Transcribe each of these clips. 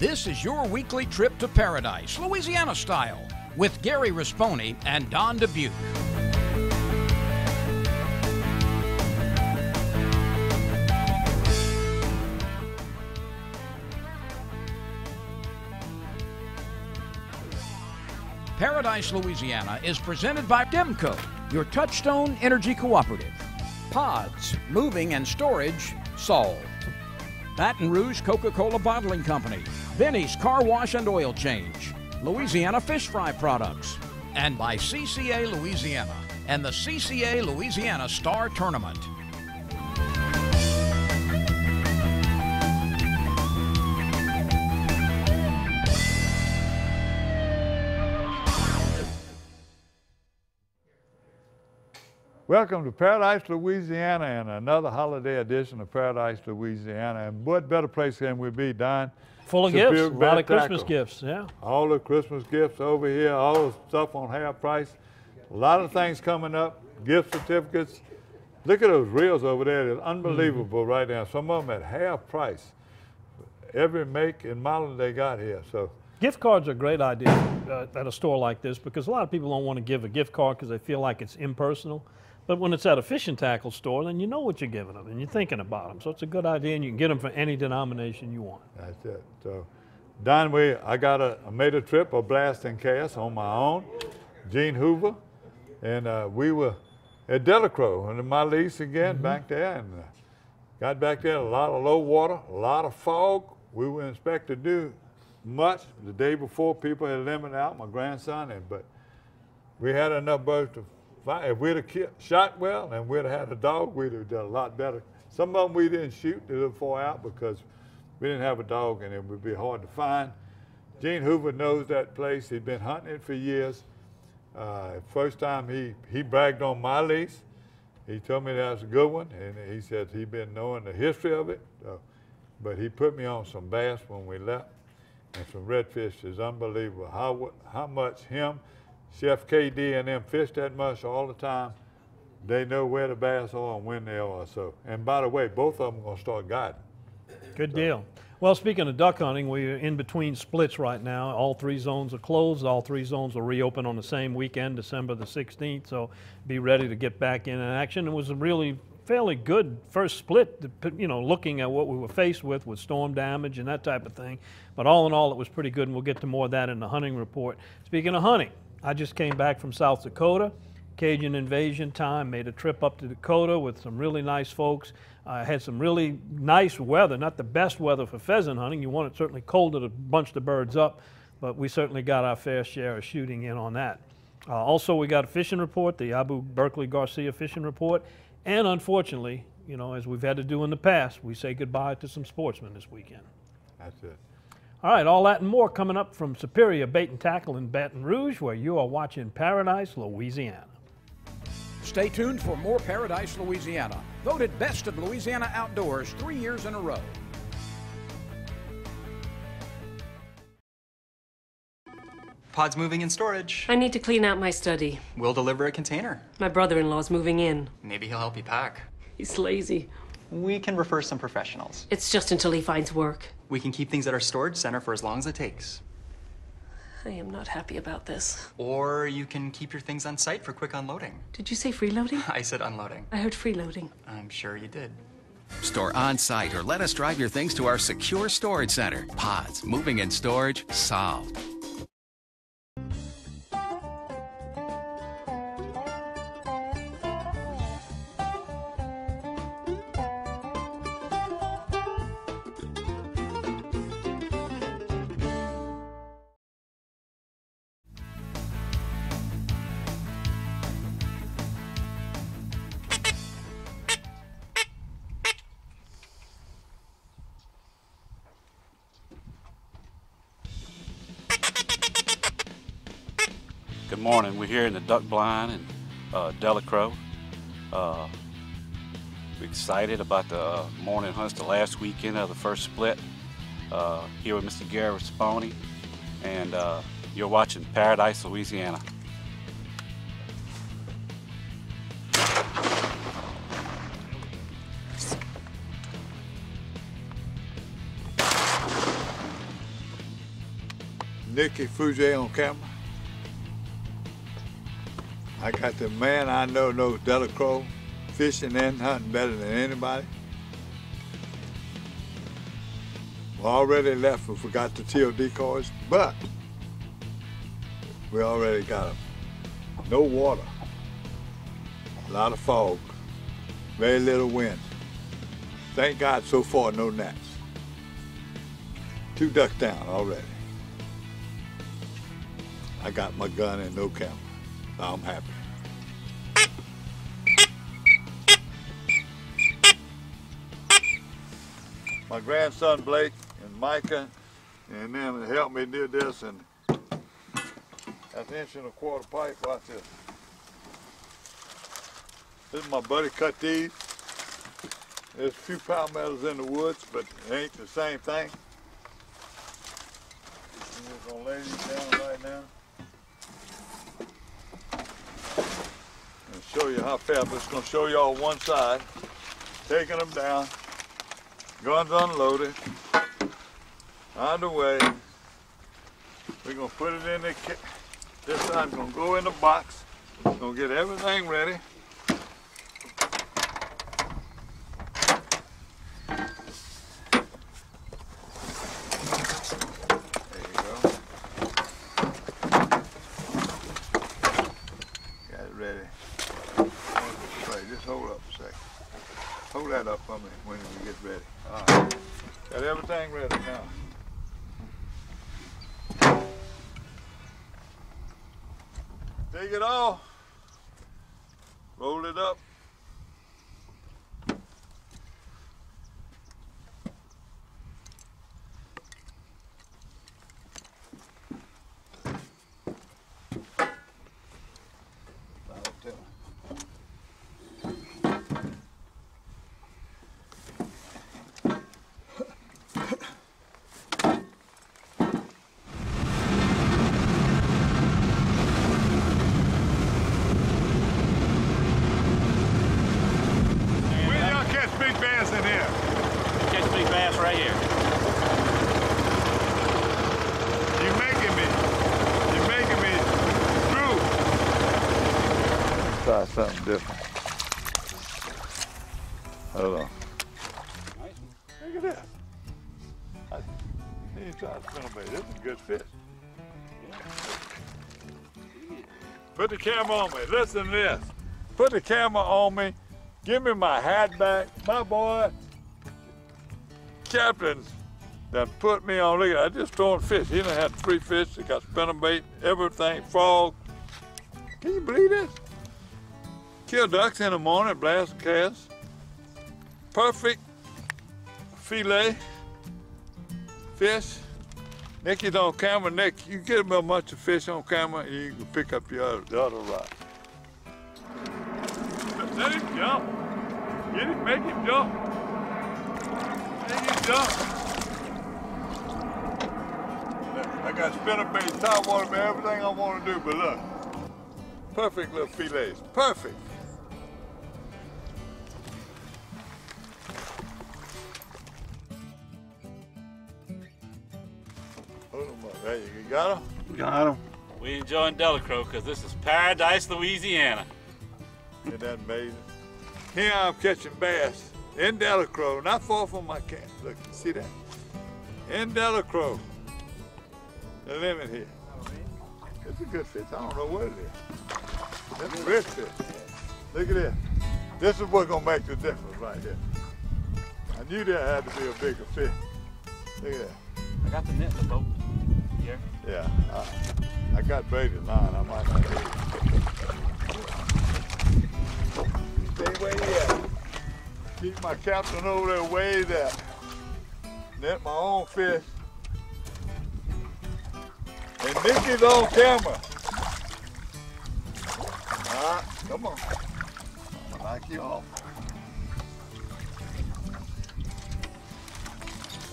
This is your weekly trip to paradise, Louisiana style, with Gary Risponi and Don Dubuque. Paradise, Louisiana is presented by Demco, your touchstone energy cooperative. Pods, moving and storage solved. Baton Rouge Coca-Cola Bottling Company, Benny's Car Wash and Oil Change, Louisiana Fish Fry Products, and by CCA Louisiana and the CCA Louisiana Star Tournament. Welcome to Paradise, Louisiana, and another holiday edition of Paradise, Louisiana. And what better place can we be, Don? Full of gifts, a lot of Christmas gifts, yeah. All the Christmas gifts over here, all the stuff on half price. A lot of things coming up, gift certificates. Look at those reels over there, they're unbelievable right now. Some of them at half price. Every make and model they got here, so. Gift cards are a great idea at a store like this because a lot of people don't want to give a gift card because they feel like it's impersonal. But when it's at a fishing tackle store, then you know what you're giving them and you're thinking about them. So it's a good idea, and you can get them for any denomination you want. That's it. So, Don, I made a trip, a blast and cast on my own, Gene Hoover, and we were at Delacroix under my lease again back there, and got back there, a lot of low water, a lot of fog. We were expected to do much. The day before, people had limited out, my grandson, but we had enough birds to. If we'd have shot well and we'd have had a dog, we'd have done a lot better. Some of them we didn't shoot the little four out because we didn't have a dog and it would be hard to find. Gene Hoover knows that place. He'd been hunting it for years. First time he bragged on my lease. He told me that was a good one, and he said he'd been knowing the history of it. But he put me on some bass when we left, and some redfish. Is unbelievable how much him, Chef KD and them fish that much all the time. They know where the bass are and when they are. So, and by the way, both of them are going to start guiding. Good deal. Well, speaking of duck hunting, we're in between splits right now. All three zones are closed. All three zones will reopen on the same weekend, December the 16th. So be ready to get back in action. It was a really fairly good first split, you know, looking at what we were faced with storm damage and that type of thing. But all in all, it was pretty good, and we'll get to more of that in the hunting report. Speaking of hunting, I just came back from South Dakota, Cajun invasion time, made a trip up to Dakota with some really nice folks. Had some really nice weather, not the best weather for pheasant hunting. You want it certainly colder to bunch the birds up, but we certainly got our fair share of shooting in on that. Also, we got a fishing report, the Abu Berkeley Garcia fishing report, and unfortunately, you know, as we've had to do in the past, we say goodbye to some sportsmen this weekend. That's it. All right, all that and more coming up from Superior Bait and Tackle in Baton Rouge, where you are watching Paradise, Louisiana. Stay tuned for more Paradise, Louisiana, voted Best of Louisiana Outdoors 3 years in a row. Pod's moving in storage. I need to clean out my study. We'll deliver a container. My brother-in-law's moving in. Maybe he'll help you pack. He's lazy. We can refer some professionals. It's just until he finds work. We can keep things at our storage center for as long as it takes. I am not happy about this. Or you can keep your things on site for quick unloading. Did you say freeloading? I said unloading. I heard freeloading. I'm sure you did. Store on site or let us drive your things to our secure storage center. Pods, moving and storage, solved. Good morning. We're here in the duck blind in Delacroix. We're excited about the morning hunts, the last weekend of the first split. Here with Mr. Gary Risponi, and you're watching Paradise, Louisiana. Nicky Fougier on camera. I got the man I know knows Delacroix, fishing and hunting better than anybody. We already left and forgot to till decoys, but we already got them. No water, a lot of fog, very little wind. Thank God so far no gnats. 2 ducks down already. I got my gun and no camera, so I'm happy. My grandson Blake and Micah and them helped me do this, and that's an 1.25 inch pipe. Watch this. This is my buddy cut these. There's a few palmettos in the woods, but it ain't the same thing. I'm just gonna lay these down right now and show you how fast. I'm just gonna show y'all one side, taking them down, guns unloaded, on the way. We're gonna put it in the this side's gonna go in the box. Gonna get everything ready. Hold that up for me when we get ready. All right. Got everything ready now. Take it off. Roll it up. Big bass in here. Catch big bass right here. You're making me screw. Try something different. Hold on. Look at this. You need to try to spinnerbait. This is a good fish. Put the camera on me. Listen to this. Put the camera on me. Give me my hat back. My boy, Captain, that put me on. Look at that. I just throwing fish. He done had 3 fish. He got spinnerbait, everything, frog. Can you believe this? Kill ducks in the morning, blast and cast. Perfect fillet fish. Nicky's on camera. Nick, you get him a bunch of fish on camera, you can pick up the other rod. Let him jump. Get him, make him jump. Make him jump. I got spinnerbait, top water, everything I want to do, but look. Perfect little fillets. Perfect. Hold them up. There you got them? Got him. We enjoying Delacroix because this is Paradise, Louisiana. Isn't that amazing? Here I'm catching bass in Delacroix, not far from my camp. Look, see that? In Delacroix. The limit here. It's a good fish. I don't know what it is. That's a rich fish. Look at this. This is what's gonna make the difference right here. I knew there had to be a bigger fish. Look at that. I got the net in the boat here. Yeah, I got baited line. I might not do it. Stay way there. Keep my captain over there way there. Net my own fish. And Nicky's on camera. All right, come on. I'm gonna knock you off.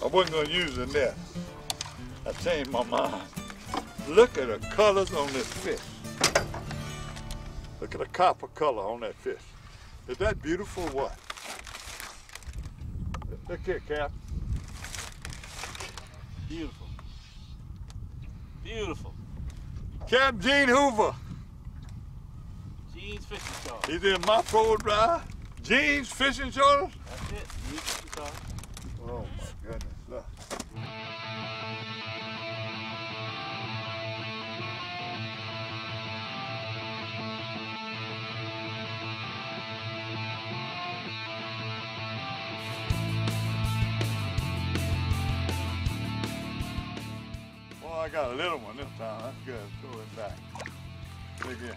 I wasn't gonna use the net. I changed my mind. Look at the colors on this fish. Look at the copper color on that fish. Is that beautiful or what? Look here, Cap. Beautiful. Beautiful. Captain Gene Hoover. Gene's fishing charter. He's in my forward drive. Gene's fishing charters. That's it. Gene's fishing charter. Oh my goodness. Look. Well, I got a little one this time. That's good. Throw it back. Dig in.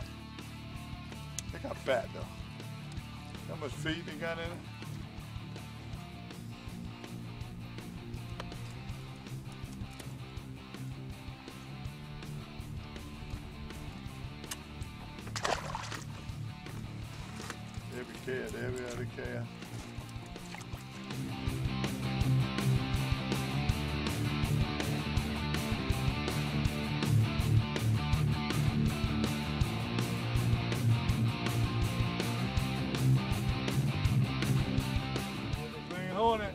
Look how fat though. How much feed you got in it? Every cat, every other cat. Green Hornet.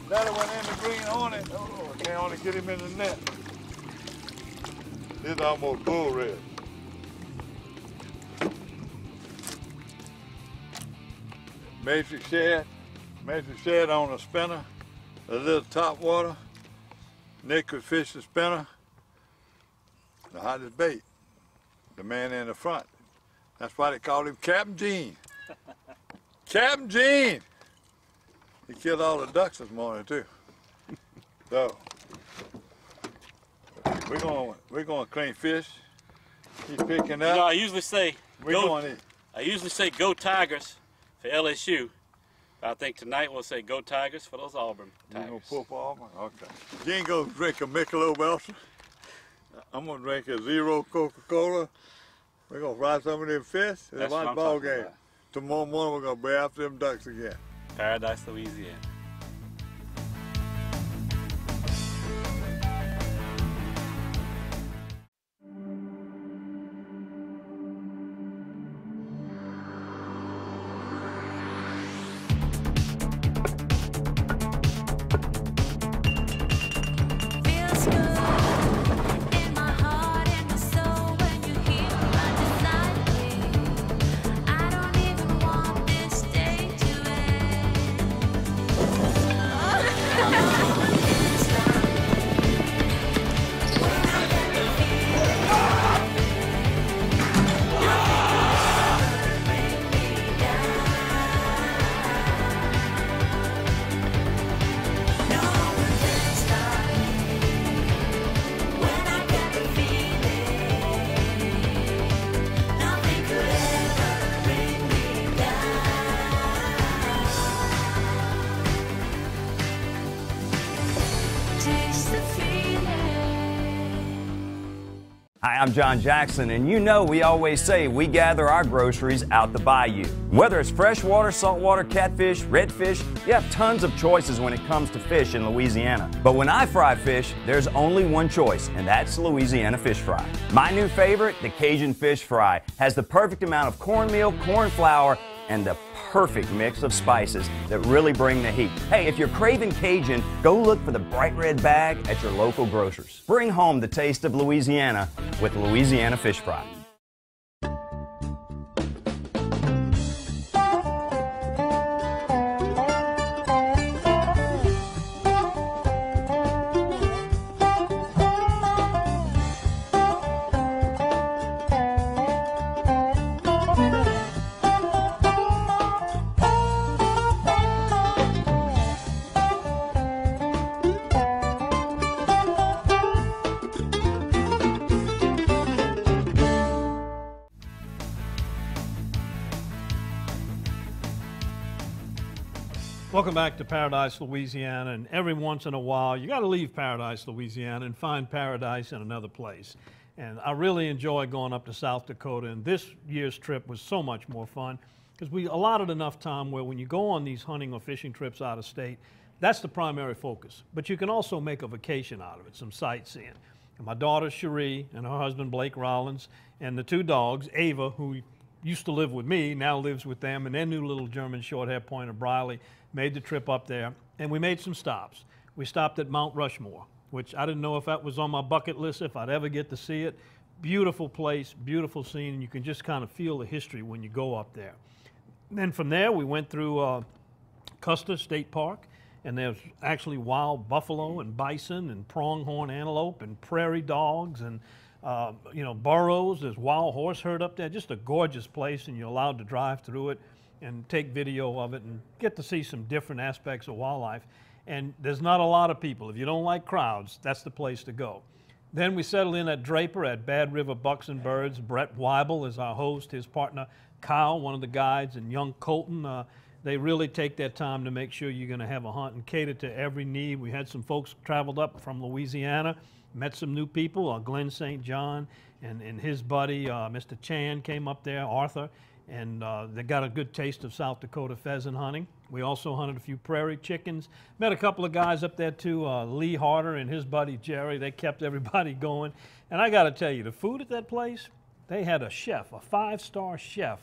That went in the Green Hornet. Oh, I can't only get him in the net. This is almost bull red. Matrix shad on a spinner, a little top water, naked fish and spinner, the hottest bait, the man in the front. That's why they called him Captain Gene. Captain Gene! He killed all the ducks this morning too. So, we're gonna clean fish. He's picking up. You know, I usually say Go Tigers for LSU. I think tonight we'll say go Tigers for those Auburn You Tigers. gonna pull Auburn? Okay. Gene gonna drink a Michelob Ultra. I'm gonna drink a Zero Coca-Cola. We're gonna fry some of them fish and That's what watch I'm ball talking game. about. Tomorrow morning we're gonna be after them ducks again. Paradise, Louisiana. Feels good in my heart and my soul when you hear my desire. I don't even want this day to Hi, I'm John Jackson, and you know we always say we gather our groceries out the bayou. Whether it's freshwater, saltwater, catfish, redfish, you have tons of choices when it comes to fish in Louisiana. But when I fry fish, there's only one choice, and that's Louisiana fish fry. My new favorite, the Cajun fish fry, has the perfect amount of cornmeal, corn flour, and the perfect mix of spices that really bring the heat. Hey, if you're craving Cajun, go look for the bright red bag at your local grocers. Bring home the taste of Louisiana with Louisiana Fish Fry. Welcome back to Paradise, Louisiana, and every once in a while you got to leave Paradise, Louisiana and find paradise in another place. And I really enjoy going up to South Dakota, and this year's trip was so much more fun because we allotted enough time where when you go on these hunting or fishing trips out of state, that's the primary focus. But you can also make a vacation out of it, some sightseeing. And my daughter Cherie and her husband Blake Rollins and the two dogs, Ava, who used to live with me, now lives with them, and their new little German short-haired pointer, Briley, made the trip up there, and we made some stops. We stopped at Mount Rushmore, which I didn't know if that was on my bucket list, if I'd ever get to see it. Beautiful place, beautiful scene, and you can just kind of feel the history when you go up there. Then from there, we went through Custer State Park, and there's actually wild buffalo and bison and pronghorn antelope and prairie dogs and you know, burros. There's wild horse herd up there. Just a gorgeous place, and you're allowed to drive through it and take video of it and get to see some different aspects of wildlife. And there's not a lot of people. If you don't like crowds, that's the place to go. Then we settled in at Draper at Bad River Bucks and Birds. Brett Weibel is our host, his partner Kyle, one of the guides, and young Colton. They really take their time to make sure you're going to have a hunt and cater to every need. We had some folks traveled up from Louisiana, met some new people. Glenn St. John and his buddy, Mr. Chan, came up there, Arthur, and they got a good taste of South Dakota pheasant hunting. We also hunted a few prairie chickens. Met a couple of guys up there too, Lee Harder and his buddy Jerry. They kept everybody going. And I got to tell you, the food at that place, they had a chef, a 5-star chef,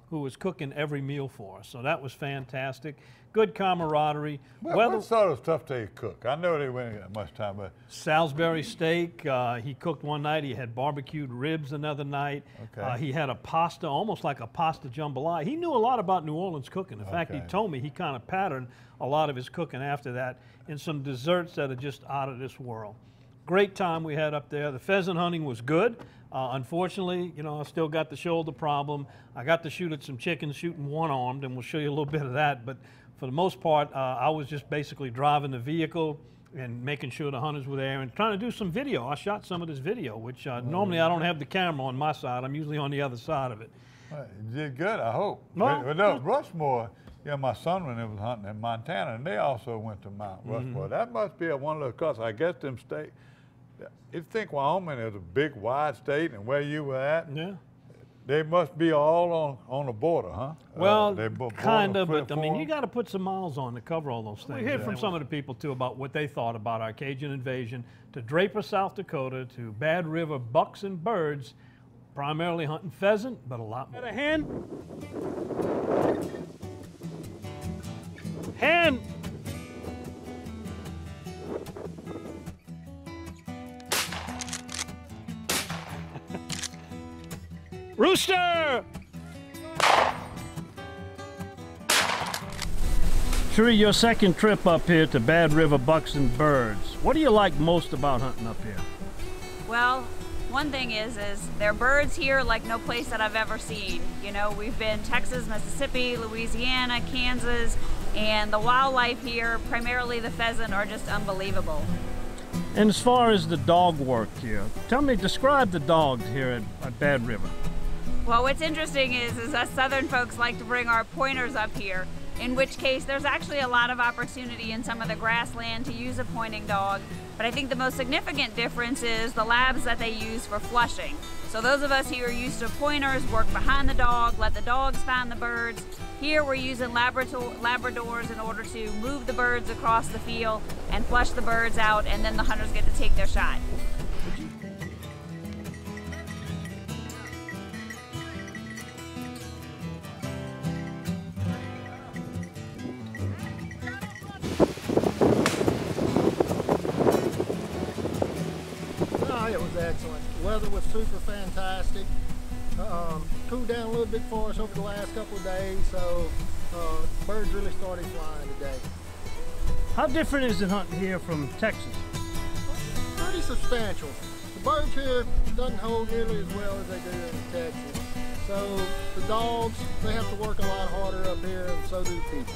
who was cooking every meal for us. So that was fantastic. Good camaraderie. What sort of stuff they cook? I know they went that much time, but Salisbury steak. He cooked one night. He had barbecued ribs another night. Okay. He had a pasta, almost like a pasta jambalaya. He knew a lot about New Orleans cooking. In fact, he told me he kind of patterned a lot of his cooking after that, and some desserts that are just out of this world. Great time we had up there. The pheasant hunting was good. Unfortunately, you know, I still got the shoulder problem. I got to shoot at some chickens shooting one-armed, and we'll show you a little bit of that. But for the most part, I was just basically driving the vehicle and making sure the hunters were there and trying to do some video. I shot some of this video, which normally I don't have the camera on my side. I'm usually on the other side of it. well, you did good, I hope. Well, But no, Rushmore, yeah, my son, when they was hunting in Montana, and they also went to Mount Rushmore. That must be a one of the course. I guess them state. You think Wyoming is a big, wide state, and where you were at, Yeah. they must be all on the border, huh? Well, They kind of, border but I mean, you forum? got to put some miles on to cover all those things. We heard from some of the people too about what they thought about our Cajun invasion to Draper, South Dakota, to Bad River Bucks and Birds, primarily hunting pheasant, but a lot more. Got a hen? Hen! Rooster! Sure, your second trip up here to Bad River Bucks and Birds. What do you like most about hunting up here? Well, one thing is there are birds here like no place that I've ever seen. You know, we've been Texas, Mississippi, Louisiana, Kansas, and the wildlife here, primarily the pheasant, are just unbelievable. And as far as the dog work here, describe the dogs here at Bad River. Well, what's interesting is us Southern folks like to bring our pointers up here, in which case there's actually a lot of opportunity in some of the grassland to use a pointing dog. But I think the most significant difference is the labs that they use for flushing. So those of us who are used to pointers work behind the dog, let the dogs find the birds. Here we're using Labradors in order to move the birds across the field and flush the birds out, and then the hunters get to take their shot. It was excellent. The weather was super fantastic. Cooled down a little bit for us over the last couple of days, so birds really started flying today. How different is it hunting here from Texas? Pretty substantial. The birds here doesn't hold nearly as well as they do in Texas. So the dogs, they have to work a lot harder up here, and so do people.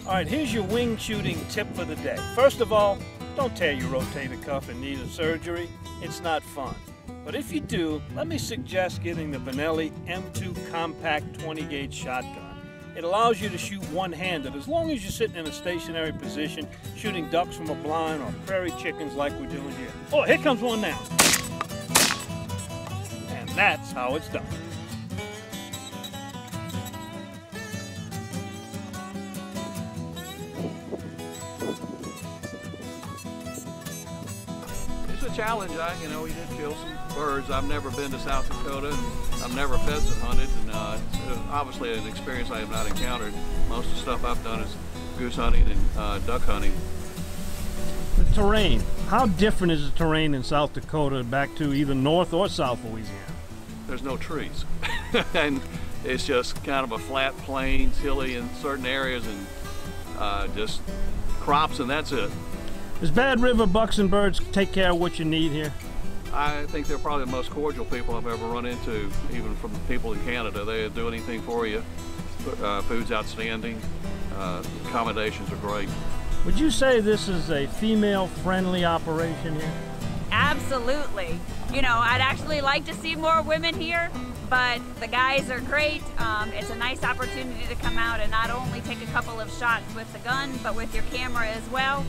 All right, here's your wing shooting tip for the day. First of all, don't tear your rotator cuff in need of surgery. It's not fun. But if you do, let me suggest getting the Benelli M2 Compact 20-gauge shotgun. It allows you to shoot one-handed as long as you're sitting in a stationary position, shooting ducks from a blind or prairie chickens like we're doing here. Oh, here comes one now. And that's how it's done. It's a challenge. We did kill some birds. I've never been to South Dakota, and I've never pheasant hunted, and it's obviously an experience I have not encountered. Most of the stuff I've done is goose hunting and duck hunting. The terrain, how different is the terrain in South Dakota back to either North or South Louisiana? There's no trees, and it's just kind of a flat plains, hilly in certain areas, and just crops, and that's it. Does Bad River Bucks and Birds take care of what you need here? I think they're probably the most cordial people I've ever run into, even from people in Canada. They do anything for you. Food's outstanding. Accommodations are great. Would you say this is a female-friendly operation here? Absolutely. You know, I'd actually like to see more women here, but the guys are great. It's a nice opportunity to come out and not only take a couple of shots with the gun, but with your camera as well.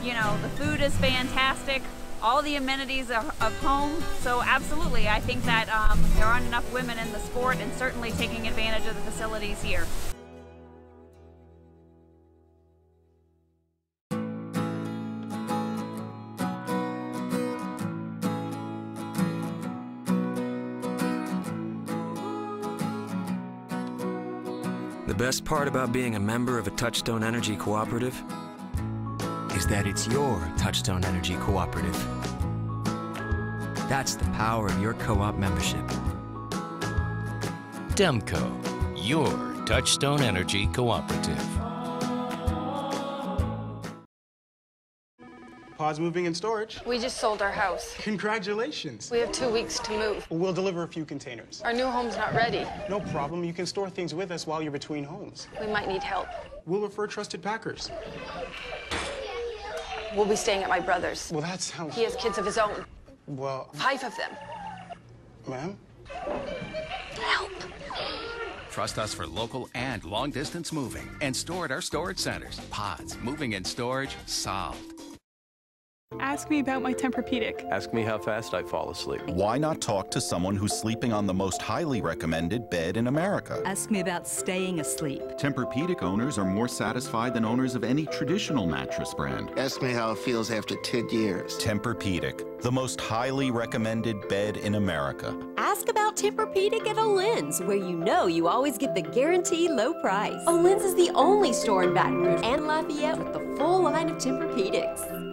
You know, the food is fantastic, all the amenities of home, so absolutely, I think that there aren't enough women in the sport, and certainly taking advantage of the facilities here. The best part about being a member of a Touchstone Energy Cooperative is that it's your Touchstone Energy Cooperative. That's the power of your co-op membership. Demco, your Touchstone Energy Cooperative. Pause moving and storage. We just sold our house. Congratulations. We have 2 weeks to move. We'll deliver a few containers. Our new home's not ready. No problem. You can store things with us while you're between homes. We might need help. We'll refer trusted packers. We'll be staying at my brother's. Well, that sounds... He has kids of his own. Well... 5 of them. Ma'am? Help. Trust us for local and long-distance moving and store at our storage centers. Pods, moving and storage, solved. Ask me about my Tempur-Pedic. Ask me how fast I fall asleep. Why not talk to someone who's sleeping on the most highly recommended bed in America? Ask me about staying asleep. Tempur-Pedic owners are more satisfied than owners of any traditional mattress brand. Ask me how it feels after 10 years. Tempur-Pedic, the most highly recommended bed in America. Ask about Tempur-Pedic at Olin's, where you know you always get the guaranteed low price. Olin's is the only store in Baton Rouge and Lafayette with the full line of Tempur-Pedics.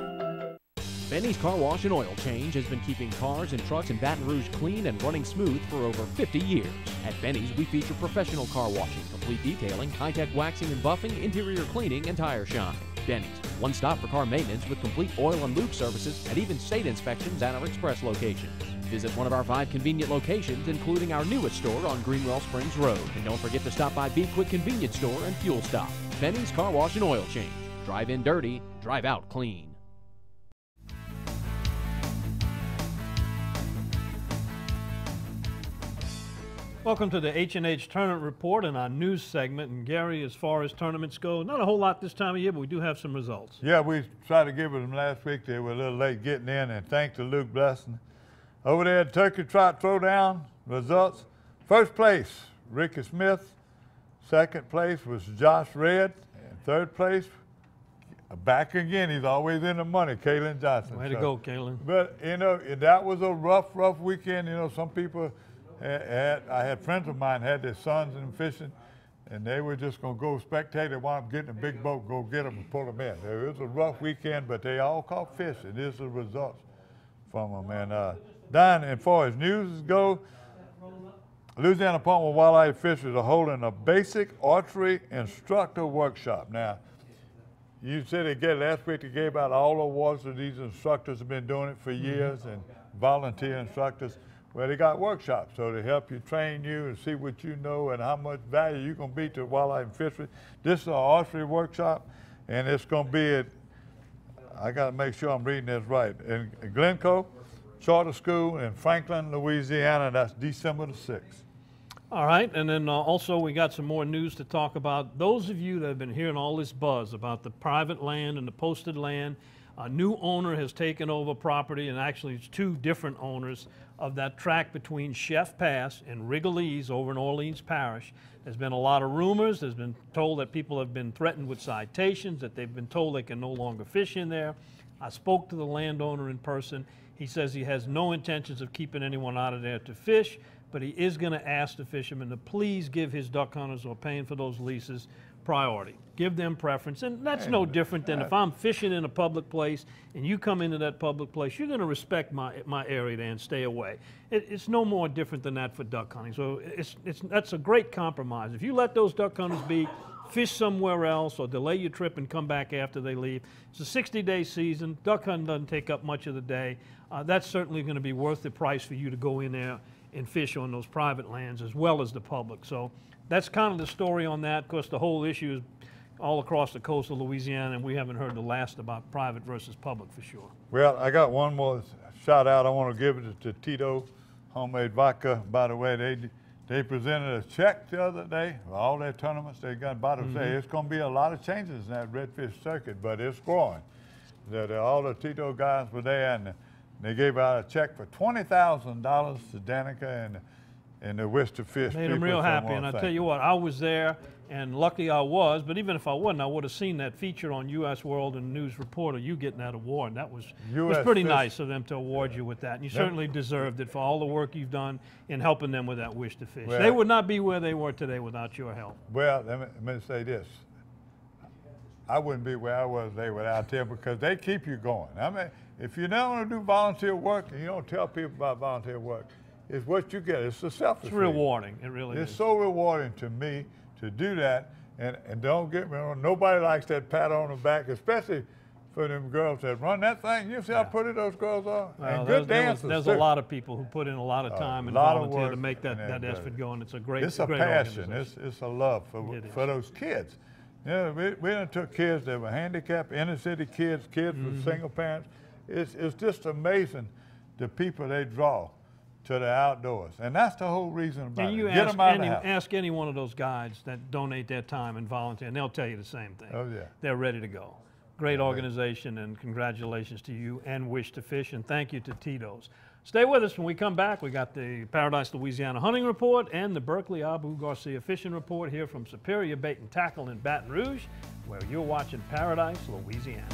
Benny's Car Wash and Oil Change has been keeping cars and trucks in Baton Rouge clean and running smooth for over 50 years. At Benny's, we feature professional car washing, complete detailing, high-tech waxing and buffing, interior cleaning, and tire shine. Benny's, one stop for car maintenance with complete oil and lube services and even state inspections at our express locations. Visit one of our 5 convenient locations, including our newest store on Greenwell Springs Road. And don't forget to stop by Be Quick Convenience Store and Fuel Stop. Benny's Car Wash and Oil Change. Drive in dirty, drive out clean. Welcome to the H&H Tournament Report and our news segment. And Gary, as far as tournaments go, not a whole lot this time of year, but we do have some results. Yeah, we tried to give them last week. They were a little late getting in, and thanks to Luke Blessing. Over there at Turkey Trot Throwdown, results. First place, Ricky Smith. Second place was Josh Red. And third place, back again, he's always in the money, Kalen Johnson. Way to go, Kalen. But, you know, that was a rough weekend. You know, some people... I had friends of mine had their sons in fishing, and they were just going to go spectate and wind up getting a big boat, go get them and pull them in. It was a rough weekend, but they all caught fish, and this is the results from them. And Don, as far as news go, Louisiana Department of Wildlife Fisheries are holding a basic archery instructor workshop. Now, you said last week they gave out all the awards to these instructors have been doing it for years, and volunteer instructors. Well, they got workshops, so they help you, train you, and see what you know and how much value you're going to be to wildlife and fishery. This is an archery workshop, and it's going to be at, I got to make sure I'm reading this right, in Glencoe Charter School in Franklin, Louisiana. That's December the 6th. All right, and then also we got some more news to talk about. Those of you that have been hearing all this buzz about the private land and the posted land, a new owner has taken over property, and actually it's 2 different owners of that track between Chef Pass and Rigolets over in Orleans Parish. There's been a lot of rumors. There's been told that people have been threatened with citations, that they've been told they can no longer fish in there. I spoke to the landowner in person. He says he has no intentions of keeping anyone out of there to fish, but he is going to ask the fishermen to please give his duck hunters who are paying for those leases priority. Give them preference. And that's no different than if I'm fishing in a public place and you come into that public place, you're going to respect my area there and stay away. It's no more different than that for duck hunting. So that's a great compromise. If you let those duck hunters be, fish somewhere else or delay your trip and come back after they leave. It's a 60-day season. Duck hunting doesn't take up much of the day. That's certainly going to be worth the price for you to go in there and fish on those private lands as well as the public. So that's kind of the story on that. Of course, the whole issue is all across the coast of Louisiana, and we haven't heard the last about private versus public for sure. Well, I got one more shout out. I want to give it to Tito Homemade Vodka. By the way, they presented a check the other day for all their tournaments they got. By the way, it's going to be a lot of changes in that redfish circuit, but it's growing. All the Tito guys were there, and they gave out a check for $20,000 to Danica and the Wish to Fish. Made them real happy, and I tell you what, I was there, and lucky I was, but even if I wasn't, I would have seen that feature on U.S. World and News Reporter, you getting that award, and that was pretty nice of them to award you with that, and you certainly deserved it for all the work you've done in helping them with that Wish to Fish. Well, they would not be where they were today without your help. Well, let me say this. I wouldn't be where I was today without them, because they keep you going. I mean, if you don't want to do volunteer work and you don't tell people about volunteer work, it's what you get. It's a selfish. It's rewarding. It really is. It's so rewarding to me to do that. And don't get me wrong, nobody likes that pat on the back, especially for them girls that run that thing. You see how pretty those girls are? Well, and good dancers. There's a lot of people who put in a lot of time and volunteer to make that effort go, and it's a great It's a passion. It's a love for those kids. You know, we done took kids that were handicapped, inner city kids, with single parents. It's just amazing the people they draw to the outdoors, and that's the whole reason about it. Get them out of the house. Ask any one of those guides that donate their time and volunteer, and they'll tell you the same thing. Oh, yeah. They're ready to go. Great organization, and congratulations to you and Wish to Fish, and thank you to Tito's. Stay with us when we come back. We got the Paradise, Louisiana Hunting Report and the Berkeley Abu Garcia Fishing Report here from Superior Bait and Tackle in Baton Rouge, where you're watching Paradise, Louisiana.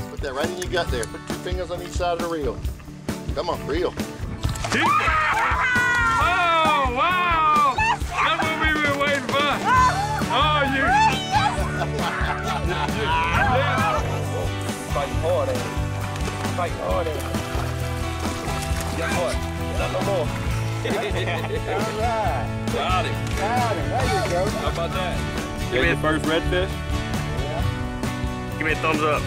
Put that right in your gut there. Put 2 fingers on each side of the reel. Come on, reel. Oh, wow! That's what we've been waiting for. Oh, you. Fight hard, eh? Fight hard, eh? Guess what? Not no more. All right. Got it. Got it. There you go. How about that? Give me the first redfish. Yeah. Give me a thumbs up.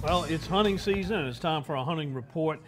Well, it's hunting season, and it's time for a hunting report.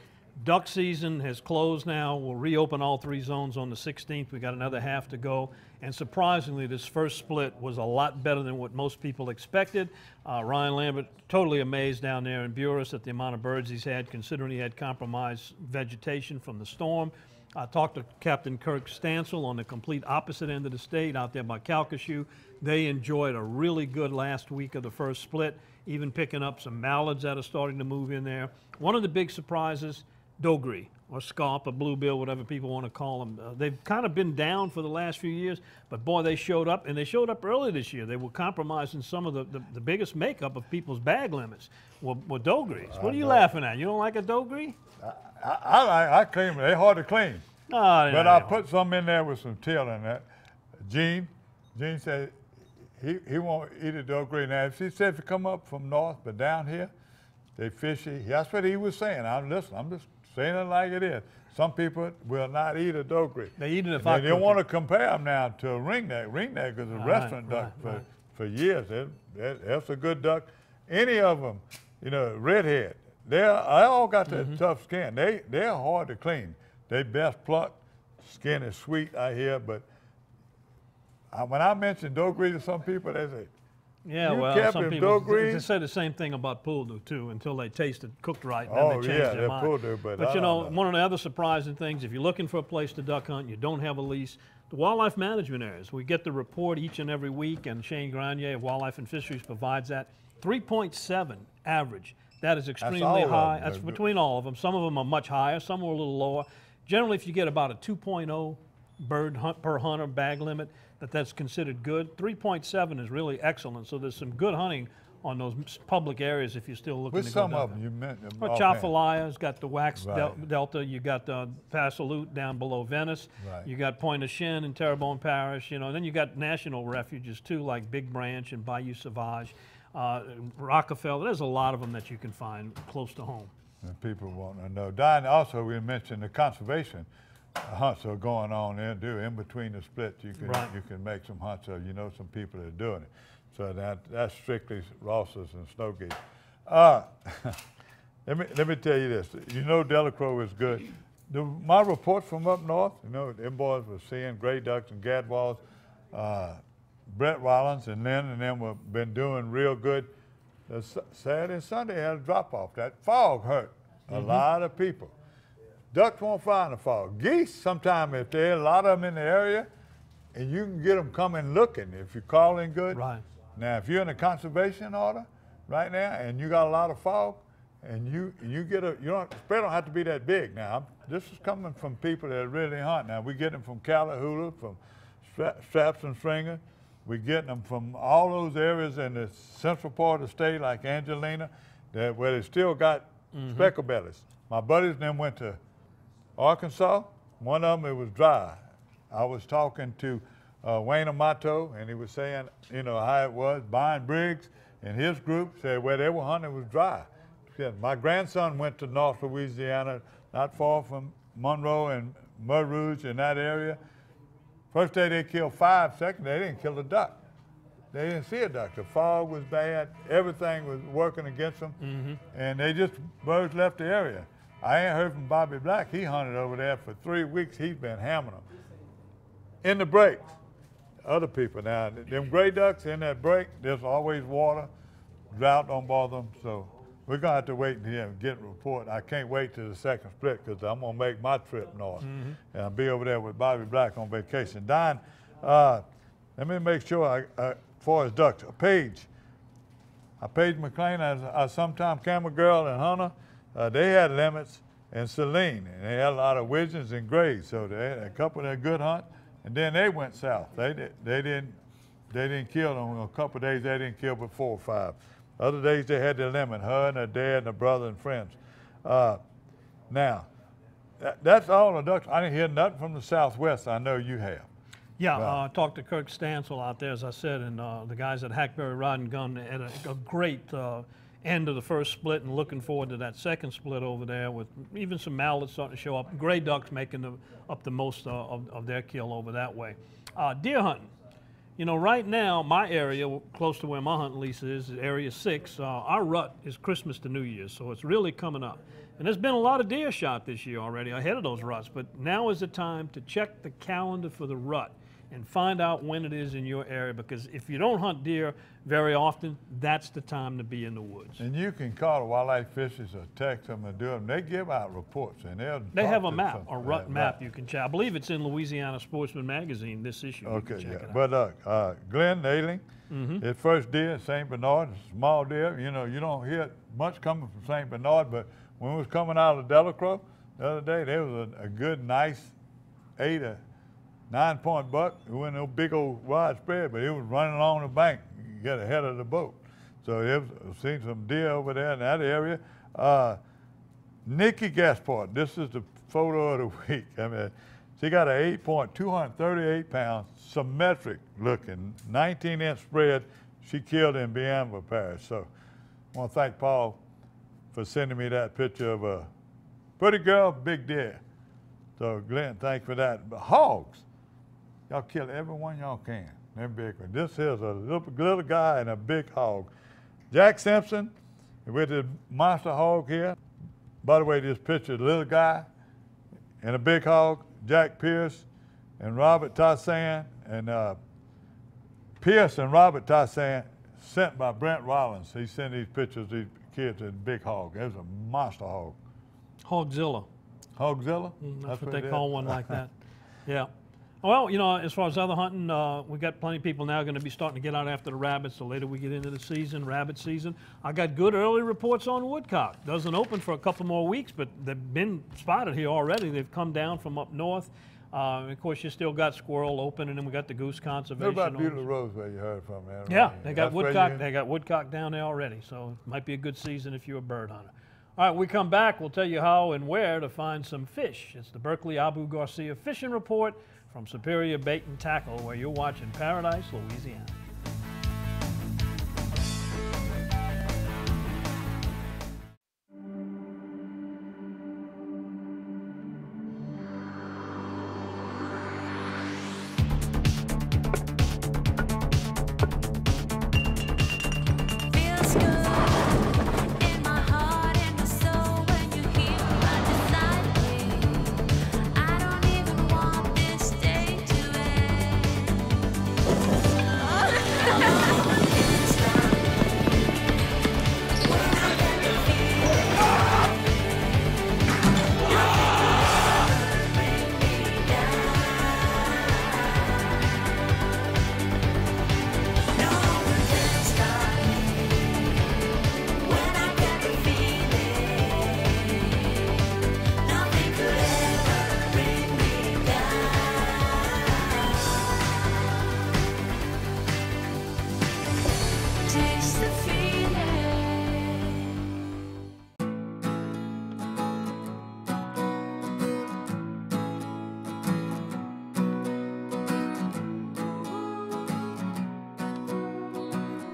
Duck season has closed now. We'll reopen all 3 zones on the 16th. We got another half to go. And surprisingly, this first split was a lot better than what most people expected. Ryan Lambert, totally amazed down there in Buras at the amount of birds he's had, considering he had compromised vegetation from the storm. I talked to Captain Kirk Stansel on the complete opposite end of the state out there by Calcasieu. They enjoyed a really good last week of the first split, even picking up some mallards that are starting to move in there. One of the big surprises, Dogri, or Scarp, or Bluebill, whatever people want to call them. They've kind of been down for the last few years, but boy, they showed up, and they showed up early this year. They were compromising some of the biggest makeup of people's bag limits were Dogris. What are you laughing at? You don't like a Dogri? I clean them. They're hard to clean. Oh, but I put some in there with some tail in that. Gene said he won't eat a Dogri. Now, if he said if you come up from north, but down here, they fishy. That's what he was saying. I'm just saying it like it is. Some people will not eat a Dogri. They eat it if They don't want to compare them now to a ringneck. Ringneck is a restaurant duck for years. That's a good duck. Any of them, you know, redhead, they all got that tough skin. They're hard to clean. They best plucked. Skin is sweet, I hear, but when I mention Dogri to some people, they say, yeah, you well, kept some him people Dogri? say the same thing about Pouldu too, until they taste it cooked right, and then they change their mind. Pouldu, but you know, one of the other surprising things, if you're looking for a place to duck hunt, you don't have a lease, the wildlife management areas. We get the report each and every week, and Shane Granier of Wildlife and Fisheries provides that. 3.7 average. That is extremely high. That's between all of them. Some of them are much higher, some are a little lower. Generally, if you get about a 2.0 bird hunt per hunter bag limit, that's considered good. 3.7 is really excellent. So there's some good hunting on those public areas if you're still looking to go down. Which some of them you meant? Well, Chafalaya's got the Wax Delta. You got Passalute down below Venice. Right. You got Point of Chien in Terrebonne Parish. You know, and then you got national refuges too, like Big Branch and Bayou Sauvage, Rockefeller. There's a lot of them that you can find close to home. And people want to know. Don, also we mentioned the conservation hunts are going on there too. In between the splits, you can make some hunts. So you know some people that are doing it. So that's strictly Rosses and snow geese. Let me tell you this. You know Delacroix is good. My reports from up north, you know, them boys were seeing gray ducks and gadwalls. Brett Rollins and them have been doing real good. Saturday and Sunday had a drop off. That fog hurt a lot of people. Ducks won't fly in the fog. Geese, sometimes if there are a lot of them in the area, and you can get them coming looking if you call in good. Right. Now, if you're in a conservation order right now and you got a lot of fog, and you spread don't have to be that big. Now, this is coming from people that really hunt. Now, we get them from Callahoola, from Straps and Stringer. We're getting them from all those areas in the central part of the state, like Angelina, where they still got speckle bellies. My buddies and them went to Arkansas. One of them, it was dry. I was talking to Wayne Amato, and he was saying, you know, how it was. Brian Briggs and his group said where they were hunting was dry. My grandson went to North Louisiana, not far from Monroe and Mud Rouge in that area. First day they killed 5, second day they didn't kill a duck. They didn't see a duck. The fog was bad, everything was working against them, and birds left the area. I ain't heard from Bobby Black. He hunted over there for 3 weeks. He's been hammering them. In the breaks, other people now, them gray ducks in that break, there's always water. Drought don't bother them, so we're gonna have to wait until get a report. I can't wait till the second split because I'm gonna make my trip north, and I'll be over there with Bobby Black on vacation. Don, let me make sure, as far as ducks, Paige McLean, I sometime Camel Girl and Hunter, they had limits, and Celine, and they had a lot of widgeons and grays, so they had a couple of their good hunts, and then they went south. They didn't kill them. A couple of days they didn't kill but 4 or 5. Other days they had their limit, her and her dad and her brother and friends. Now, that's all the ducks. I didn't hear nothing from the Southwest. I know you have. Yeah, I talked to Kirk Stansel out there, as I said, and the guys at Hackberry Rod and Gun had a great end of the first split, and looking forward to that second split over there with even some mallards starting to show up. Gray ducks making up the most of their kill over that way. Deer hunting. You know, right now, my area, close to where my hunting lease is Area 6, our rut is Christmas to New Year's, so it's really coming up. And there's been a lot of deer shot this year already ahead of those ruts, but now is the time to check the calendar for the rut. and find out when it is in your area, because if you don't hunt deer very often, that's the time to be in the woods. And you can call the wildlife fishers or text them and do them. They give out reports, and they have a map, a rut map you can check. I believe it's in Louisiana Sportsman Magazine, this issue. Okay, yeah. But Glenn Nailing, his first deer in St. Bernard, small deer. You know, you don't hear much coming from St. Bernard, but when we was coming out of Delacroix the other day, there was a good, nice 8 or 9 point buck. It wasn't no big old widespread, but it was running along the bank, get ahead of the boat. So I've seen some deer over there in that area. Nikki Gaspard, this is the photo of the week. I mean, she got an 8-point, 238 pounds, symmetric looking, 19-inch spread. She killed in Bienville Parish. So I want to thank Paul for sending me that picture of a pretty girl, big deer. So Glenn, thanks for that. But hogs, y'all kill every one y'all can. Them big ones. This here's a little guy and a big hog. Jack Simpson with his monster hog here. By the way, this picture, the little guy and a big hog, Jack Pierce and Robert Tassan, and Pierce and Robert Tassan, sent by Brent Rollins. He sent these pictures, these kids, in big hog. It was a monster hog. Hogzilla. Hogzilla? That's what they call one like that. Yeah. Well, you know, as far as other hunting, we've got plenty of people now going to be starting to get out after the rabbits. The later we get into the season, rabbit season. I got good early reports on woodcock. Doesn't open for a couple more weeks, but they've been spotted here already. They've come down from up north. Of course, you still got squirrel open, and then we got the goose conservation. What about Beautiful Rose where you heard from there? Yeah, they got woodcock. They got woodcock down there already, so it might be a good season if you're a bird hunter. All right, we come back. We'll tell you how and where to find some fish. It's the Berkeley Abu Garcia Fishing Report from Superior Bait and Tackle, where you're watching Paradise, Louisiana.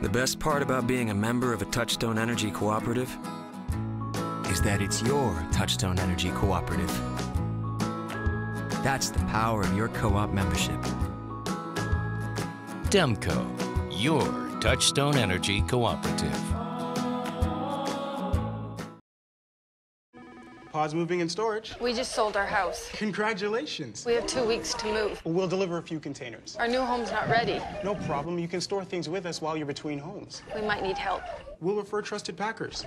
The best part about being a member of a Touchstone Energy Cooperative is that it's your Touchstone Energy Cooperative. That's the power of your co-op membership. Demco, your Touchstone Energy Cooperative. Pods moving and storage. We just sold our house. Congratulations. We have 2 weeks to move. We'll deliver a few containers. Our new home's not ready. No problem. You can store things with us while you're between homes. We might need help. We'll refer trusted packers.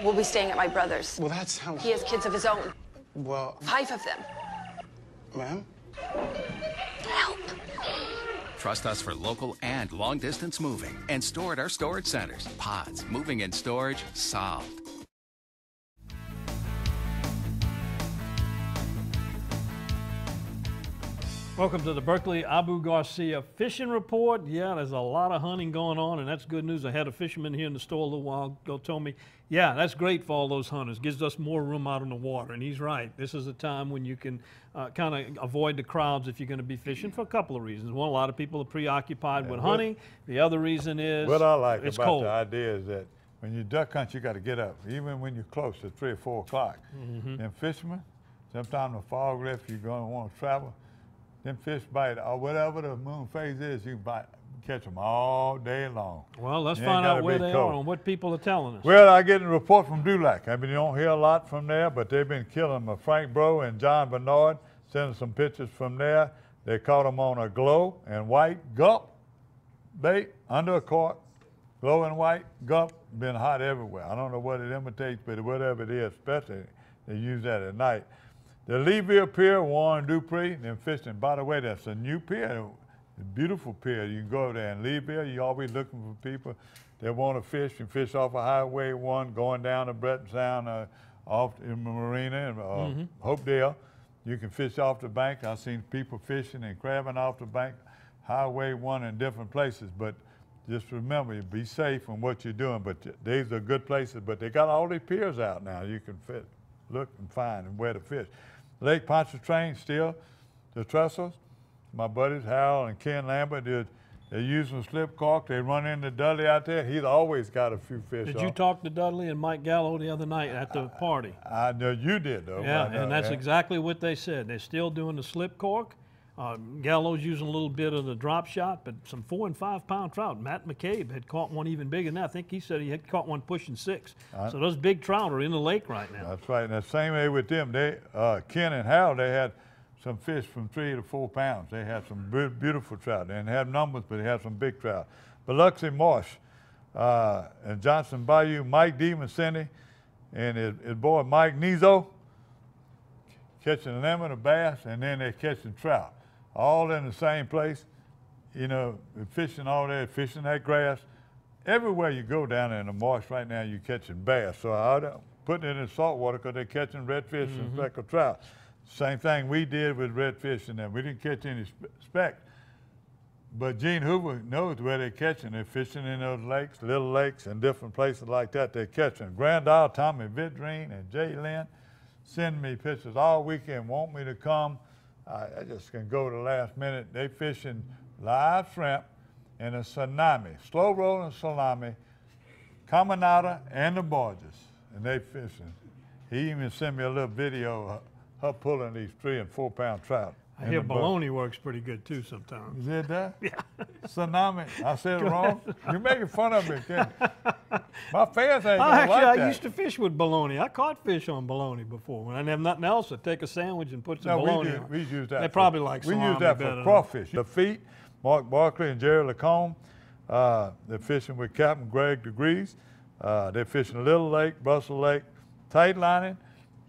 We'll be staying at my brother's. Well, that sounds... He has kids of his own. Well... 5 of them. Ma'am? Help. Trust us for local and long-distance moving and store at our storage centers. Pods, moving and storage, solved. Welcome to the Berkeley Abu Garcia Fishing Report. Yeah, there's a lot of hunting going on, and that's good news. I had a fisherman here in the store a little while ago told me, yeah, that's great for all those hunters. Gives us more room out in the water, and he's right. This is a time when you can kind of avoid the crowds if you're going to be fishing for a couple of reasons. One, a lot of people are preoccupied with hunting. The other reason is what I like it's about cold. the idea is that when you duck hunt, you got to get up, even when you're close to 3 or 4 o'clock. And fishermen, sometimes the fog lifts, you're going to want to travel. Them fish bite, or whatever the moon phase is, you can catch them all day long. Well, let's find out where they are and what people are telling us. Well, I get a report from Dulac. I mean, you don't hear a lot from there, but they've been killing Frank Bro and John Bernard. send some pictures from there. They caught them on a glow and white gulp bait under a cork. Glow and white gulp, been hot everywhere. I don't know what it imitates, but whatever it is, especially they use that at night. The Leeville Pier, Warren Dupree, them fishing. By the way, that's a new pier, a beautiful pier. You can go over there in Leeville. You're always looking for people that want to fish. You fish off of Highway 1, going down to Breton Sound, off in the marina, and Hopedale. You can fish off the bank. I've seen people fishing and crabbing off the bank, Highway 1 in different places. But just remember, be safe in what you're doing. But these are good places. But they got all these piers out now. You can look and find and where to fish. Lake Pontchartrain, still the Trussels. My buddies Harold and Ken Lambert, they're using slip cork. They run into Dudley out there. He's always got a few fish. Did you talk to Dudley and Mike Gallo the other night at the party? I know you did, though. Yeah, and that's exactly what they said. They're still doing the slip cork. Gallo's using a little bit of the drop shot, but some 4 and 5 pound trout. Matt McCabe had caught one even bigger than that. I think he said he had caught one pushing 6. So those big trout are in the lake right now. That's right. And the same way with them. Ken and Harold, they had some fish from 3 to 4 pounds. They had some beautiful trout. They didn't have numbers, but they had some big trout. Biloxi Marsh and Johnson Bayou, Mike DiMassini and his boy Mike Nizo catching lemon or bass, and then they're catching trout. All in the same place, you know, fishing all there, fishing that grass. Everywhere you go down in the marsh right now, you're catching bass. So I'm putting it in salt water because they're catching redfish and speckled trout. Same thing we did with redfish and them. We didn't catch any speck. But Gene Hoover knows where they're catching. They're fishing in those lakes, little lakes, and different places like that. They're catching. Grand Isle, Tommy Vidrine, and Jay Lynn send me pictures all weekend, want me to come. I just can go the last minute. They fishing live shrimp in a tsunami, slow rolling salami, caminada, and the barges, and they fishing. He even sent me a little video of her pulling these 3 and 4 pound trout. I hear bologna works pretty good too sometimes. You did that? Yeah. Tsunami. I said it wrong. You're making fun of me, Ken. My fans ain't gonna like that. I used to fish with bologna. I caught fish on bologna before. When I didn't have nothing else, I'd take a sandwich and put some bologna on. We use that. They probably like salami we use that for crawfish. The feet, Mark Barkley and Jerry Lacombe, they're fishing with Captain Greg DeGrees. They're fishing Little Lake, Brussels Lake, tight lining,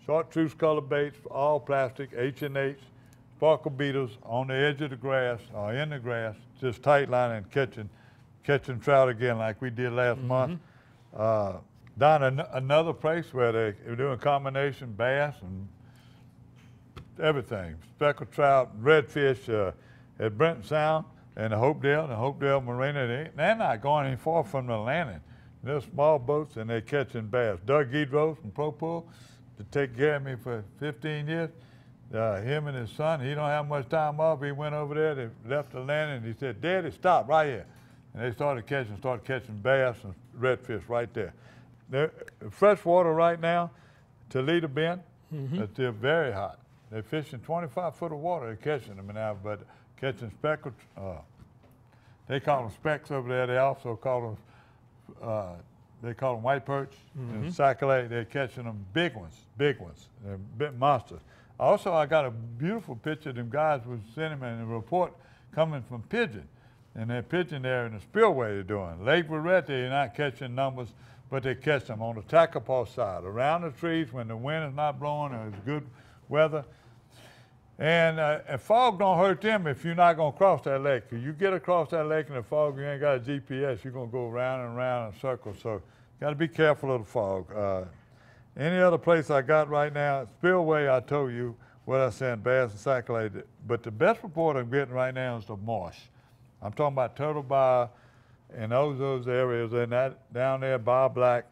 chartreuse color baits, all plastic, H&H. Sparkle beetles on the edge of the grass or in the grass, just tight lining, catching trout again like we did last month. Down another place where they're doing combination bass and everything, speckled trout, redfish at Breton Sound and the Hopedale Marina. They're not going any far from the landing. They're small boats and they're catching bass. Doug Guidros from Pro Pool to take care of me for 15 years. Him and his son, he don't have much time off. He went over there, they left the landing, and he said, Daddy, stop right here. And they started catching bass and redfish right there. They're fresh water right now, Toledo Bend, they're very hot. They're fishing 25 foot of water, they're catching them now, but catching speckled, they call them specks over there. They also call them white perch and sac-a-lait. They're catching them big ones. They're big monsters. Also, I got a beautiful picture of them guys was sending me a report coming from Pigeon. And they're pitching there in the spillway they're doing. Lake Verret, they're not catching numbers, but they catch them on the Takapaw side, around the trees when the wind is not blowing or it's good weather. And fog don't hurt them if you're not going to cross that lake. If you get across that lake in the fog, you ain't got a GPS, you're going to go round and round in a circle. So got to be careful of the fog. Any other place I got right now, spillway, I told you what I said, bass and sac-a-lait. But the best report I'm getting right now is the marsh. I'm talking about Turtle Bar and those areas and that down there, Bar Black.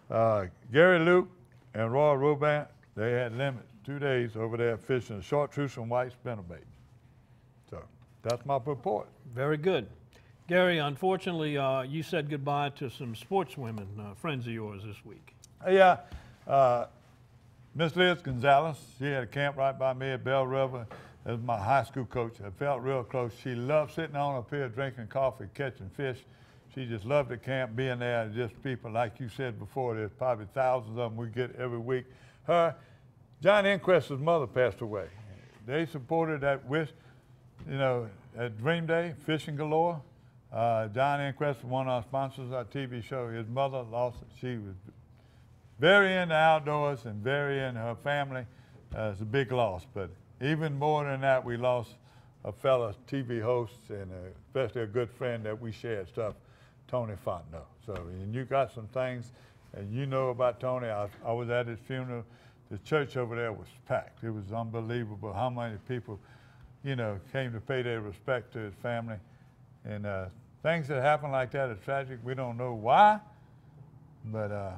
Gary Luke and Roy Ruban, they had limits 2 days over there fishing chartreuse and white spinnerbait. So that's my report. Very good. Gary, unfortunately, you said goodbye to some sportswomen, friends of yours this week. Yeah. Miss Liz Gonzalez, she had a camp right by me at Bell River as my high school coach. I felt real close. She loved sitting on up here drinking coffee, catching fish. She just loved the camp, being there, and just people, like you said before, there's probably thousands of them we get every week. John Inquest's mother passed away. they supported that wish, you know, at Dream Day, Fishing Galore. John Inquest, one of our sponsors of our TV show, his mother lost it. She was very into outdoors and very into her family. It's a big loss, but even more than that, we lost a fellow TV host and especially a good friend that we shared stuff, Tony Fontenot. So, and you got some things, and you know about Tony. I was at his funeral. The church over there was packed. It was unbelievable how many people, you know, came to pay their respect to his family. And things that happen like that are tragic. We don't know why, but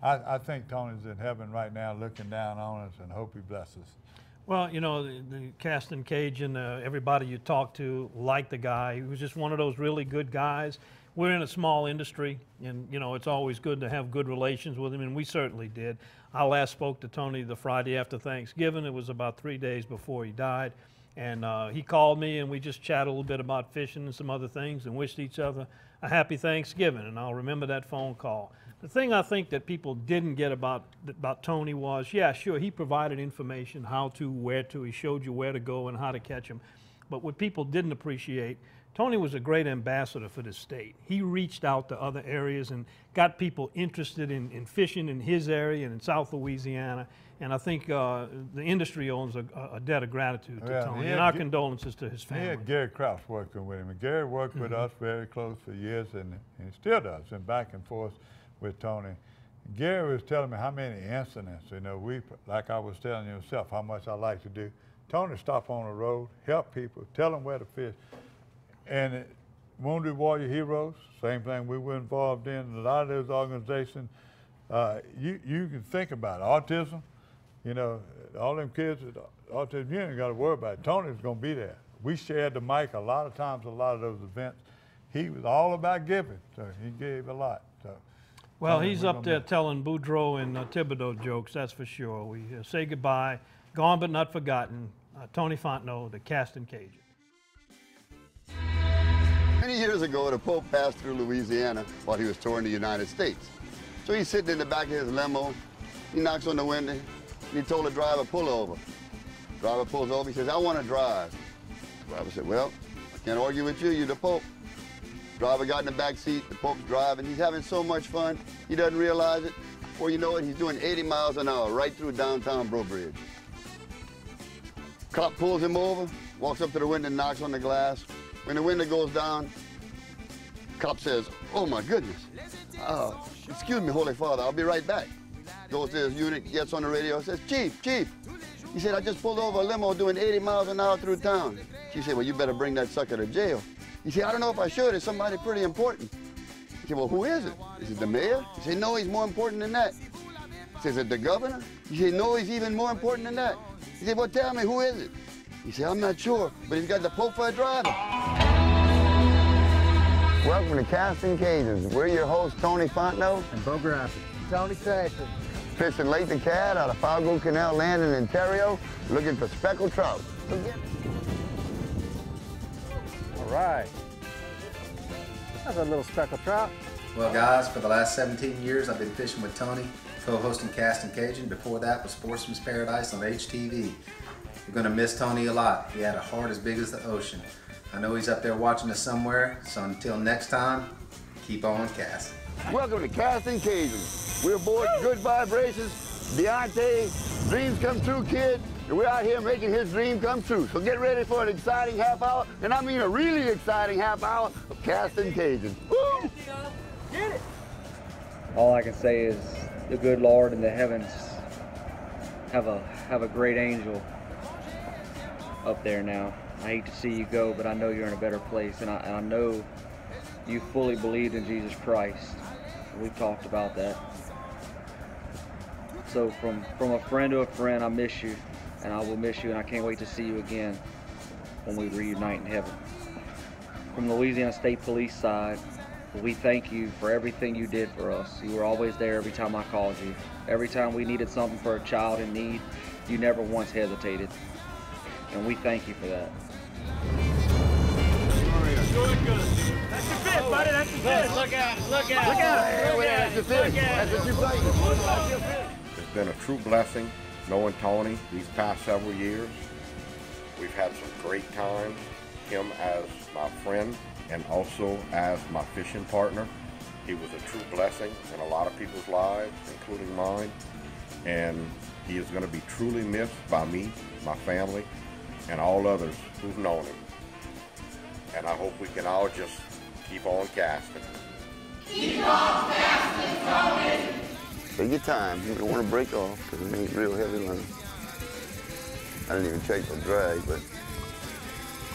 I think Tony's in heaven right now looking down on us and hope he blesses us. Well, you know, the Castin Cajun, everybody you talk to liked the guy. He was just one of those really good guys. We're in a small industry, and, you know, it's always good to have good relations with him, and we certainly did. I last spoke to Tony the Friday after Thanksgiving. It was about 3 days before he died. And he called me, and we just chatted a little bit about fishing and some other things and wished each other a happy Thanksgiving, and I'll remember that phone call. The thing I think that people didn't get about Tony was, yeah, sure, he provided information, how to, where to, he showed you where to go and how to catch them. But what people didn't appreciate, Tony was a great ambassador for the state. He reached out to other areas and got people interested in fishing in his area and in South Louisiana. And I think the industry owes a debt of gratitude to Tony, and our condolences to his family. He had Gary Krause working with him, and Gary worked with us very close for years, and he still does, and back and forth with Tony. Gary was telling me how many incidents, you know, like I was telling yourself, how much I like to do. Tony stop on the road, help people, tell them where to fish. And Wounded Warrior Heroes, same thing we were involved in. A lot of those organizations, you can think about it. Autism, you know, all them kids with autism, you ain't got to worry about it. Tony's going to be there. We shared the mic a lot of times, a lot of those events. He was all about giving, so he gave a lot. So, well, he's up there telling Boudreaux and Thibodeau jokes, that's for sure. We say goodbye, gone but not forgotten, Tony Fontenot, the Castin Cajun. Many years ago, the Pope passed through Louisiana while he was touring the United States. So he's sitting in the back of his limo, he knocks on the window, and he told the driver, pull over. The driver pulls over, he says, I want to drive. The driver said, well, I can't argue with you, you're the Pope. The driver got in the back seat, the Pope's driving, he's having so much fun, he doesn't realize it. Before you know it, he's doing 80 miles an hour right through downtown Breaux Bridge. Cop pulls him over, walks up to the window and knocks on the glass. When the window goes down, cop says, oh my goodness, excuse me, Holy Father, I'll be right back. Goes to his unit, gets on the radio, says, Chief, he said, I just pulled over a limo doing 80 miles an hour through town. She said, well, you better bring that sucker to jail. He said, I don't know if I should, it's somebody pretty important. He said, well, who is it? Is it the mayor? He said, no, he's more important than that. He said, is it the governor? He said, no, he's even more important than that. He said, well, tell me, who is it? He said, I'm not sure, but he's got the Pope for a driver. Welcome to Castin Cajuns. We're your hosts, Tony Fontenot and Bo Graffi. Tony Cajun. Fishing Lake the Cat out of Fargo Canal Land in Ontario, looking for speckled trout. All right. That's a little speckled trout. Well, guys, for the last 17 years, I've been fishing with Tony, co-hosting Castin Cajun. Before that was Sportsman's Paradise on HTV. You're gonna miss Tony a lot. He had a heart as big as the ocean. I know he's up there watching us somewhere, so until next time, keep on casting. Welcome to Castin Cajun. We're aboard Good Vibrations, Deontay, Dreams Come True Kid, and we're out here making his dream come true. So get ready for an exciting half hour, and I mean a really exciting half hour of Castin Cajun. Woo! Get it! All I can say is the good Lord in the heavens have a great angel up there now. I hate to see you go, but I know you're in a better place, and I know you fully believed in Jesus Christ. We've talked about that. So from a friend to a friend, I miss you, and I will miss you, and I can't wait to see you again when we reunite in heaven. From the Louisiana State Police side, we thank you for everything you did for us. You were always there every time I called you. Every time we needed something for a child in need, you never once hesitated. And we thank you for that. Good. That's your fish, buddy. That's your fish. Look out. Look out. That's your fish. That's what you're fighting. It's been a true blessing knowing Tony these past several years. We've had some great times. Him as my friend and also as my fishing partner. He was a true blessing in a lot of people's lives, including mine. And he is going to be truly missed by me, my family, and all others who've known him. And I hope we can all just keep on casting. Keep on casting, Tony! Take your time. You don't want to break off because it ain't real heavy line. I didn't even check the drag, but...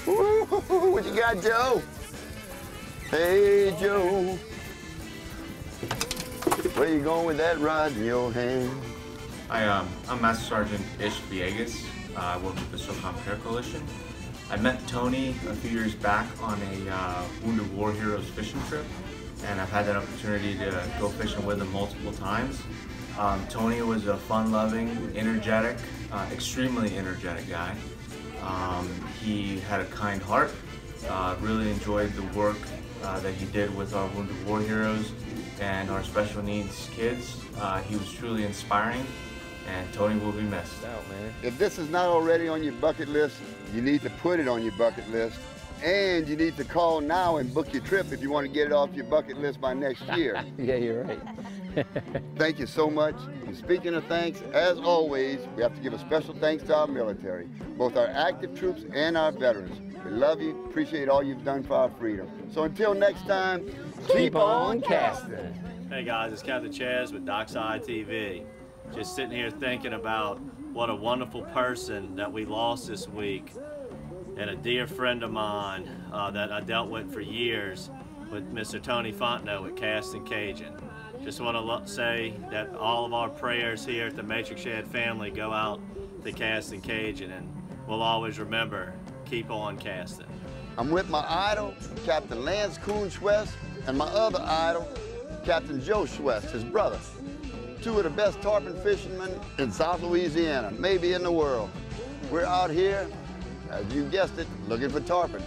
Woo-hoo-hoo, what you got, Joe? Hey, Joe. Where you going with that rod in your hand? I'm Master Sergeant Ish Villegas. I work with the SOCOM Care Coalition. I met Tony a few years back on a Wounded War Heroes fishing trip, and I've had that opportunity to go fishing with him multiple times. Tony was a fun-loving, energetic, extremely energetic guy. He had a kind heart, really enjoyed the work that he did with our Wounded War Heroes and our special needs kids. He was truly inspiring, and Tony will be missed. If this is not already on your bucket list, you need to put it on your bucket list. And you need to call now and book your trip if you want to get it off your bucket list by next year. Yeah, you're right. Thank you so much. And speaking of thanks, as always, we have to give a special thanks to our military, both our active troops and our veterans. We love you, appreciate all you've done for our freedom. So until next time, keep on casting. Hey guys, it's Captain Chaz with Dockside TV. Just sitting here thinking about what a wonderful person that we lost this week, and a dear friend of mine that I dealt with for years, with Mr. Tony Fontenot at Castin Cajun. Just want to say that all of our prayers here at the Matrix Shed family go out to Castin Cajun, and we'll always remember, keep on casting. I'm with my idol, Captain Lance Coon Schwest, and my other idol, Captain Joe Schwest, his brother. Two of the best tarpon fishermen in South Louisiana, maybe in the world. We're out here, as you guessed it, looking for tarpon.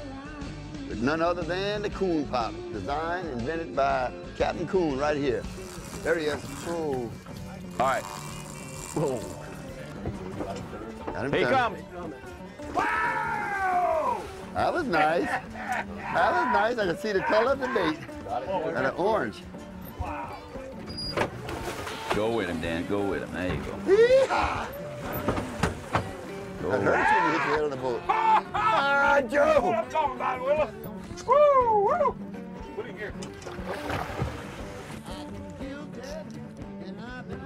With none other than the Coon Pop, designed and invented by Captain Coon right here. There he is. Oh. All right. Whoa. Got him Here he done. comes. Wow! That was nice. That was nice. I can see the color of the bait. And an orange. Go with him, Dan. Go with him. There you go. Yeehaw! That hurts when you hit your head on the boat. Ah, Joe! That's what I'm talking about, Willa. Woo! Woo! Put him here.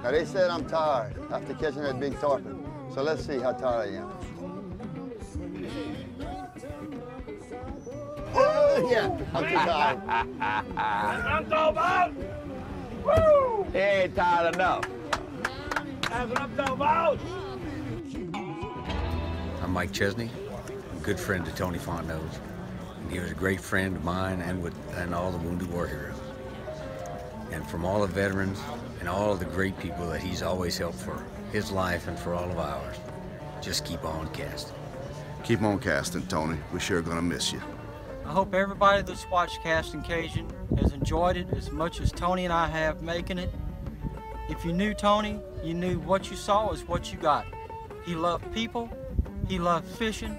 Now they said I'm tired after catching that big tarpon. So let's see how tired I am. Oh, yeah, I'm too tired. That's what I'm talking about. Woo! He ain't tired enough. That's what I'm talking about. I'm Mike Chesney, a good friend to Tony Fontenot. And he was a great friend of mine and all the Wounded War Heroes. And from all the veterans and all of the great people that he's always helped for his life and for all of ours, just keep on casting. Keep on casting, Tony. We're sure gonna miss you. I hope everybody that's watched Castin Cajun has enjoyed it as much as Tony and I have making it. If you knew Tony, you knew what you saw is what you got. He loved people, he loved fishing,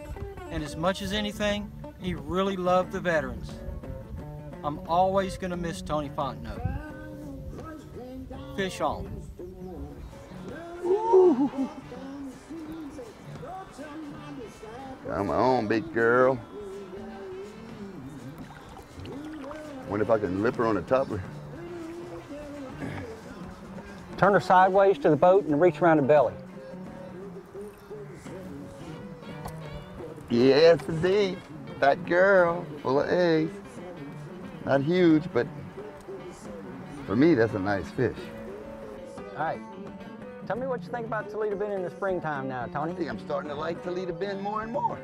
and as much as anything, he really loved the veterans. I'm always gonna miss Tony Fontenot. Fish on. Ooh. Got my own big girl. Wonder if I can lip her on the top. Turn her sideways to the boat and reach around the belly. Yes, indeed. That girl, full of eggs. Not huge, but for me, that's a nice fish. All right. Tell me what you think about Toledo Bend in the springtime now, Tony. I think I'm starting to like Toledo Bend more and more.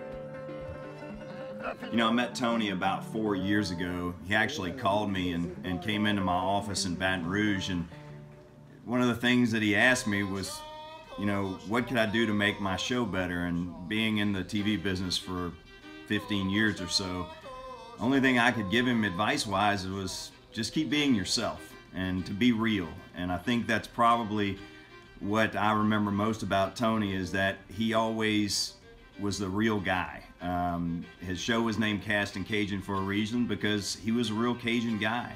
You know, I met Tony about 4 years ago. He actually called me and came into my office in Baton Rouge, and one of the things that he asked me was, you know, what could I do to make my show better? And being in the TV business for 15 years or so, the only thing I could give him advice-wise was just keep being yourself and to be real. And I think that's probably what I remember most about Tony, is that he always was the real guy. His show was named Castin Cajun for a reason, because he was a real Cajun guy.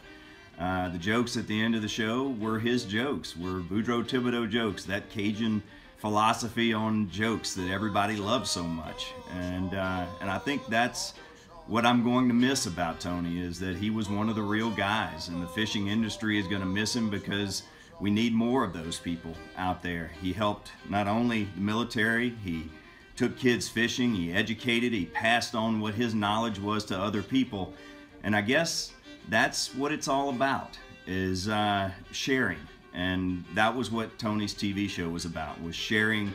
The jokes at the end of the show were his jokes, were Boudreaux Thibodeau jokes, that Cajun philosophy on jokes that everybody loves so much. And I think that's what I'm going to miss about Tony, is that he was one of the real guys, and the fishing industry is going to miss him because we need more of those people out there. He helped not only the military, he took kids fishing, he educated, he passed on what his knowledge was to other people. And I guess that's what it's all about, is sharing. And that was what Tony's TV show was about, was sharing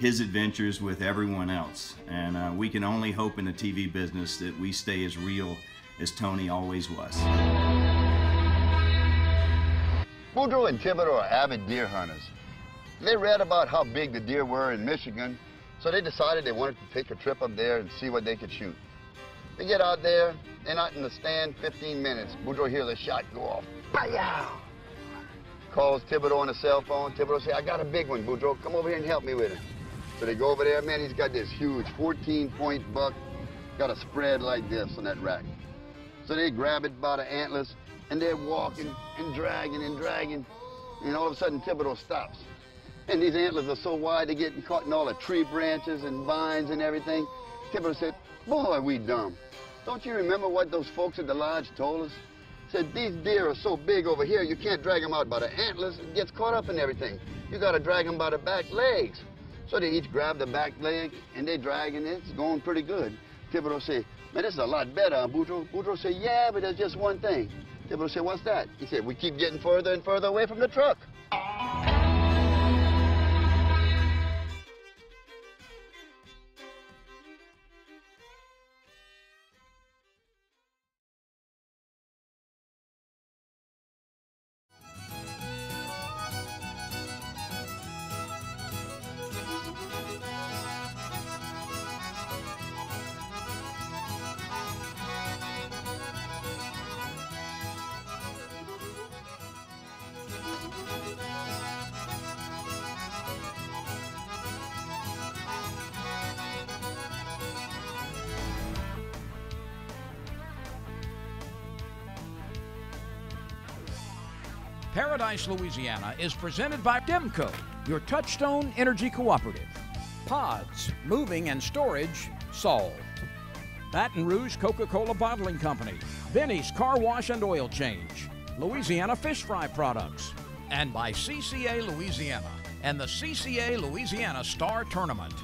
his adventures with everyone else. And we can only hope in the TV business that we stay as real as Tony always was. Boudreaux and Thibodeau are avid deer hunters. They read about how big the deer were in Michigan, so they decided they wanted to take a trip up there and see what they could shoot. They get out there, they're not in the stand 15 minutes. Boudreaux hears a shot go off. Bam! Calls Thibodeau on the cell phone. Thibodeau says, I got a big one, Boudreaux. Come over here and help me with it. So they go over there. Man, he's got this huge 14-point buck. Got a spread like this on that rack. So they grab it by the antlers, and they're walking and dragging and dragging. And all of a sudden, Thibodeau stops. And these antlers are so wide, they're getting caught in all the tree branches and vines and everything. Thibodeau said, boy, are we dumb. Don't you remember what those folks at the lodge told us? Said, these deer are so big over here, you can't drag them out by the antlers. It gets caught up in everything. You got to drag them by the back legs. So they each grab the back leg, and they drag, and it's going pretty good. Thibodeau said, man, this is a lot better, Boudreaux. Boudreaux said, yeah, but there's just one thing. Thibodeau said, what's that? He said, we keep getting further and further away from the truck. Paradise, Louisiana is presented by Demco, your Touchstone Energy Cooperative. Pods, moving and storage solved. Baton Rouge Coca-Cola Bottling Company, Benny's Car Wash and Oil Change, Louisiana Fish Fry Products, and by CCA Louisiana and the CCA Louisiana Star Tournament.